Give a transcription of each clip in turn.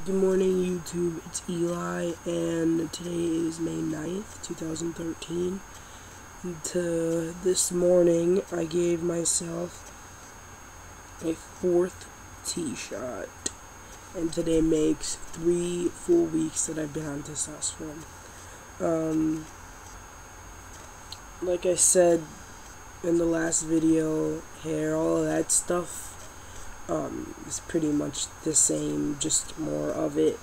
Good morning, YouTube. It's Eli, and today is May 9th, 2013. And this morning, I gave myself a 4th tee shot, and today makes 3 full weeks that I've been on testosterone. Like I said in the last video, hair, all of that stuff, is pretty much the same, just more of it.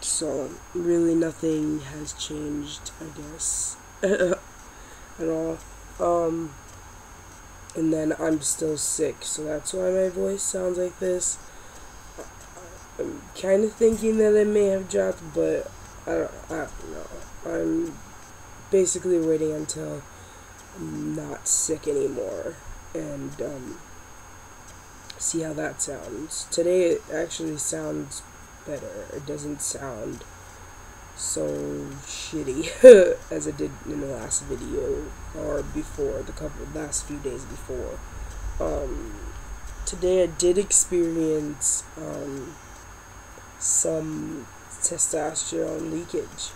So really nothing has changed, I guess, at all. And then I'm still sick, so that's why my voice sounds like this. I'm kind of thinking that it may have dropped, but I don't know. I'm basically waiting until I'm not sick anymore, and see how that sounds. Today it actually sounds better. It doesn't sound so shitty as it did in the last video or before, the last few days before. Today I did experience some testosterone leakage,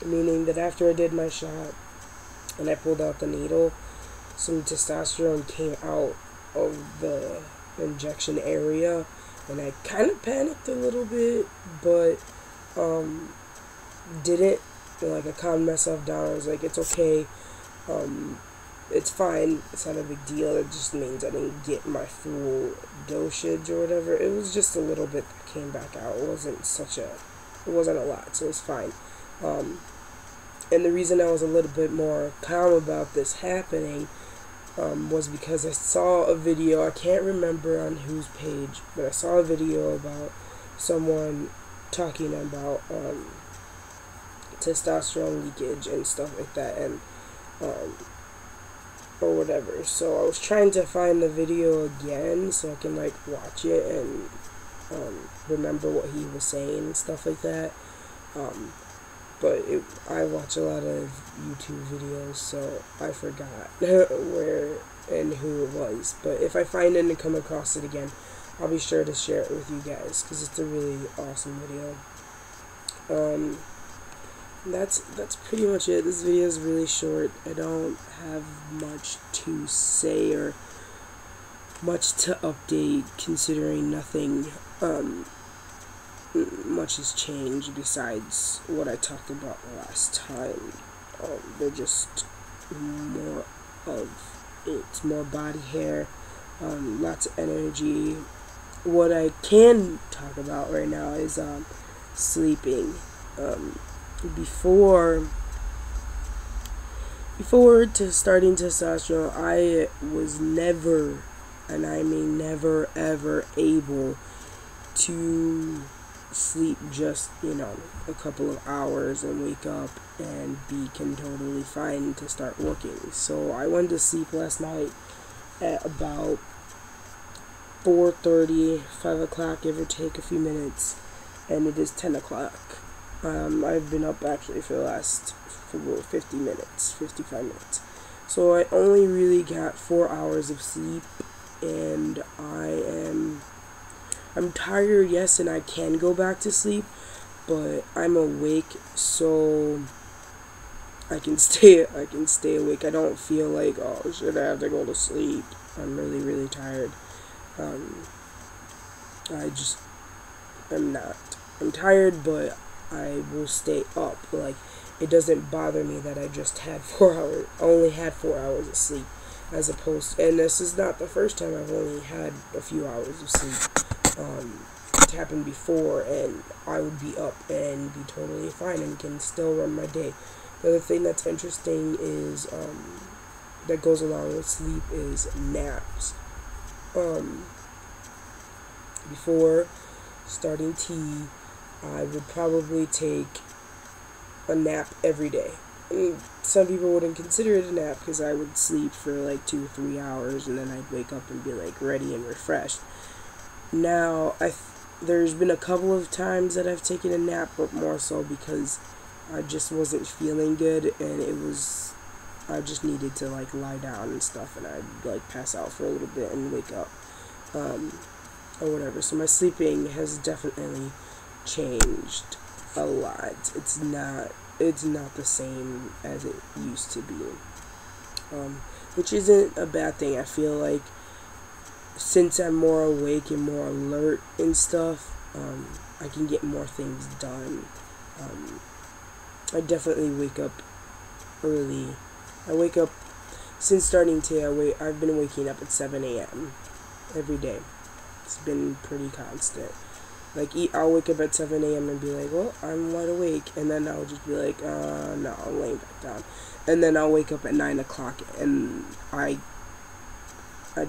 meaning that after I did my shot and I pulled out the needle, some testosterone came out of the injection area, and I kind of panicked a little bit, but didn't. Like, I calmed myself down. I was like, it's okay, it's fine, it's not a big deal. It just means I didn't get my full dosage or whatever. It was just a little bit that came back out. It wasn't a lot, so it's fine. And the reason I was a little bit more calm about this happening was because I saw a video, I can't remember on whose page, but I saw a video about someone talking about testosterone leakage and stuff like that, and or whatever. So I was trying to find the video again so I can like watch it and remember what he was saying and stuff like that. But I watch a lot of YouTube videos, so I forgot where and who it was. But if I find it and come across it again, I'll be sure to share it with you guys, because it's a really awesome video. That's pretty much it. This video is really short. I don't have much to say or much to update, considering nothing much has changed besides what I talked about the last time. They're just more it's more body hair, lots of energy. What I can talk about right now is sleeping. Before starting testosterone, I was never, and I mean never, ever able to sleep just, a couple of hours and wake up and be totally fine to start working. So I went to sleep last night at about 4:30, 5 o'clock, give or take a few minutes, and it is 10 o'clock. I've been up actually for the last 55 minutes. So I only really got 4 hours of sleep, and I'm tired, yes, and I can go back to sleep, but I'm awake, so I can stay awake. I don't feel like, oh, should I have to go to sleep? I'm really, really tired. I'm not. I'm tired, but I will stay up. Like, it doesn't bother me that I just had only had 4 hours of sleep, as opposed, and this is not the first time I've only had a few hours of sleep. It happened before, and I would be up and be totally fine and can still run my day. The other thing that's interesting is, that goes along with sleep, is naps. Before starting tea, I would probably take a nap every day. And some people wouldn't consider it a nap, because I would sleep for like 2 or 3 hours, and then I'd wake up and be like ready and refreshed. Now, there's been a couple of times that I've taken a nap, but more so because I just wasn't feeling good, and I just needed to like lie down and stuff, and I'd like pass out for a little bit and wake up. or whatever. So my sleeping has definitely changed a lot. It's not the same as it used to be. Which isn't a bad thing. I feel like since I'm more awake and more alert and stuff, I can get more things done. I definitely wake up early. I wake up, since starting today, I've been waking up at 7 a.m. every day. It's been pretty constant. Like, I'll wake up at 7 a.m. and be like, well, I'm wide awake. And then I'll just be like, no, I'm laying back down. And then I'll wake up at 9 o'clock and I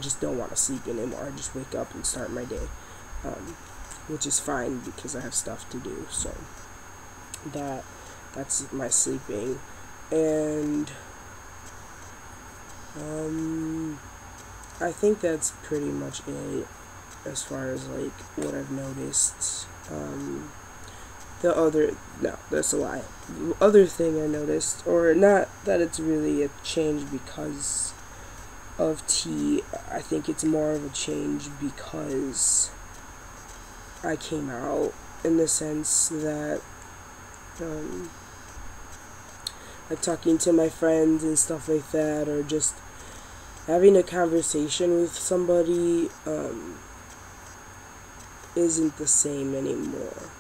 just don't want to sleep anymore. I just wake up and start my day. Which is fine because I have stuff to do. So, that's my sleeping. And, I think that's pretty much it as far as, like, what I've noticed. That's a lie. The other thing I noticed, or not that it's really a change because of tea, I think it's more of a change because I came out, in the sense that, like, talking to my friends and stuff like that, or just having a conversation with somebody, isn't the same anymore.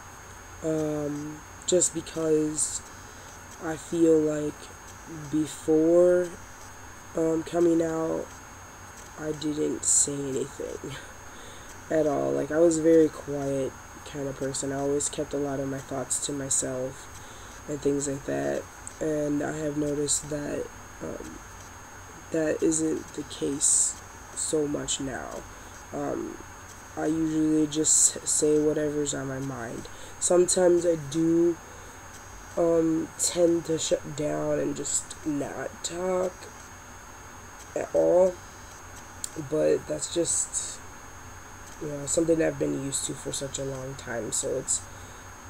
Just because I feel like before coming out, I didn't say anything at all. Like, I was a very quiet kind of person. I always kept a lot of my thoughts to myself and things like that. And I have noticed that that isn't the case so much now. I usually just say whatever's on my mind. Sometimes I do tend to shut down and just not talk at all, but that's just, something I've been used to for such a long time, so it's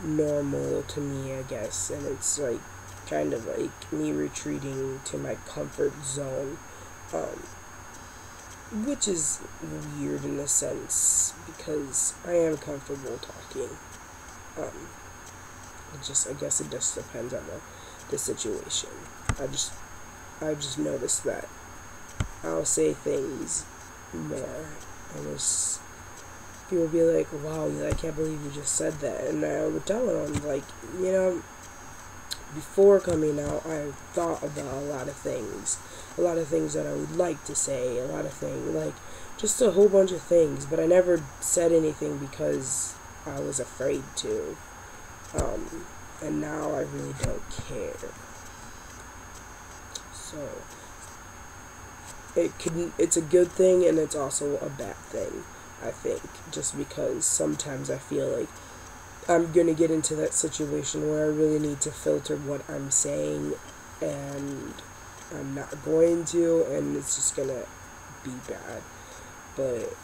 normal to me, I guess. And it's like kind of like me retreating to my comfort zone, which is weird in a sense because I am comfortable talking. I guess it just depends on the situation. I just noticed that I'll say things more, and it's, people will be like, wow, I can't believe you just said that. And I would tell them, like, before coming out, I thought about a lot of things that I would like to say, a lot of things, like, just a whole bunch of things, but I never said anything because I was afraid to, and now I really don't care. So, it's a good thing, and it's also a bad thing, I think, just because sometimes I feel like I'm gonna get into that situation where I really need to filter what I'm saying, and I'm not going to, and it's just gonna be bad. But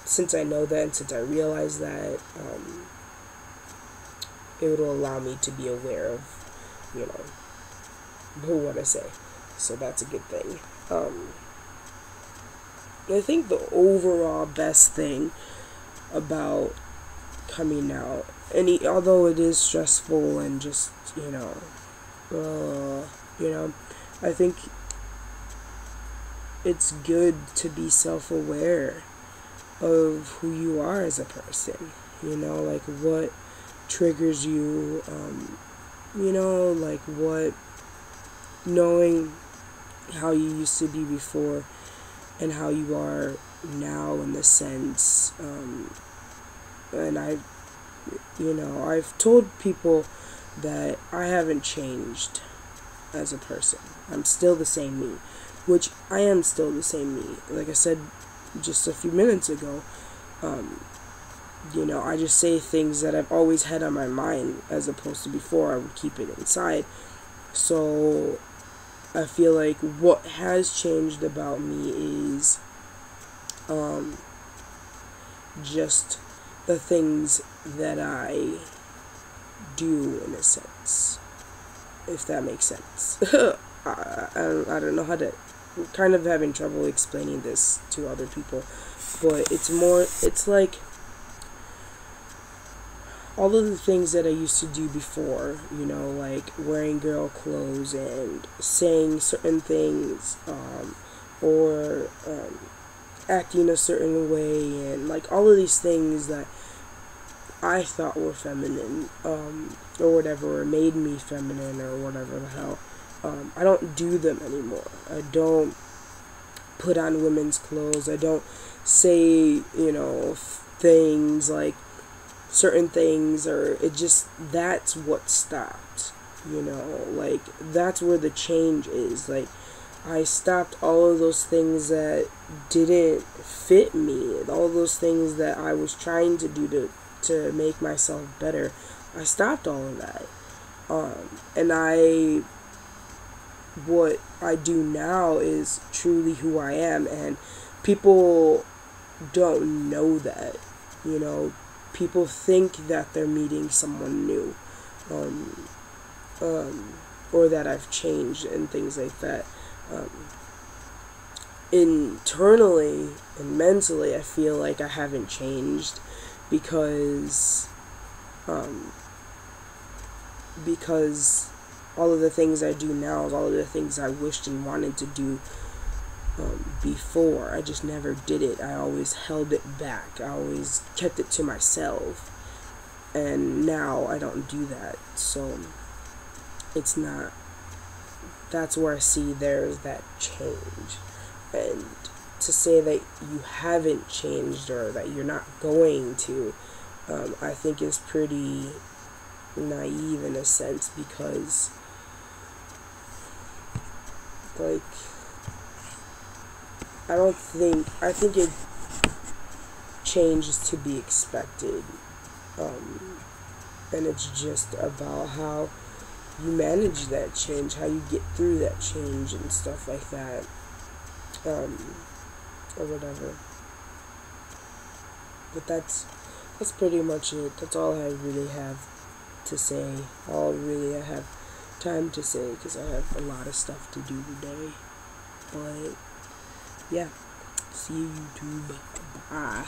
since I know that, and since I realize that, it will allow me to be aware of, what I say. So that's a good thing. I think the overall best thing about coming out, and although it is stressful and just, I think it's good to be self-aware of who you are as a person, like what triggers you, like what, knowing how you used to be before and how you are now, in the sense, and I've told people that I haven't changed as a person. I'm still the same me, which I am still the same me. Like I said just a few minutes ago, I just say things that I've always had on my mind, as opposed to before I would keep it inside. So I feel like what has changed about me is just the things that I do, in a sense, if that makes sense. I don't know how to, I'm kind of having trouble explaining this to other people, but it's like all of the things that I used to do before, like wearing girl clothes and saying certain things, or acting a certain way, and like all of these things that I thought were feminine, or whatever, or made me feminine, or whatever the hell. I don't do them anymore. I don't put on women's clothes. I don't say, things like certain things, or that's what stopped, like that's where the change is. Like, I stopped all of those things that didn't fit me, all those things that I was trying to do to make myself better. I stopped all of that. And what I do now is truly who I am, and people don't know that, people think that they're meeting someone new, um, or that I've changed and things like that. Um, Internally and mentally, I feel like I haven't changed because, um, because all of the things I do now is all of the things I wished and wanted to do, before. I just never did it. I always held it back. I always kept it to myself. And now I don't do that. So it's not, that's where I see there's that change. And to say that you haven't changed or that you're not going to, I think is pretty naive in a sense, because like I think it changes to be expected, and it's just about how you manage that change, how you get through that change and stuff like that, or whatever. But that's pretty much it. That's all I really have to say. All really I have time to say, because I have a lot of stuff to do today. But yeah, see you, YouTube. Bye.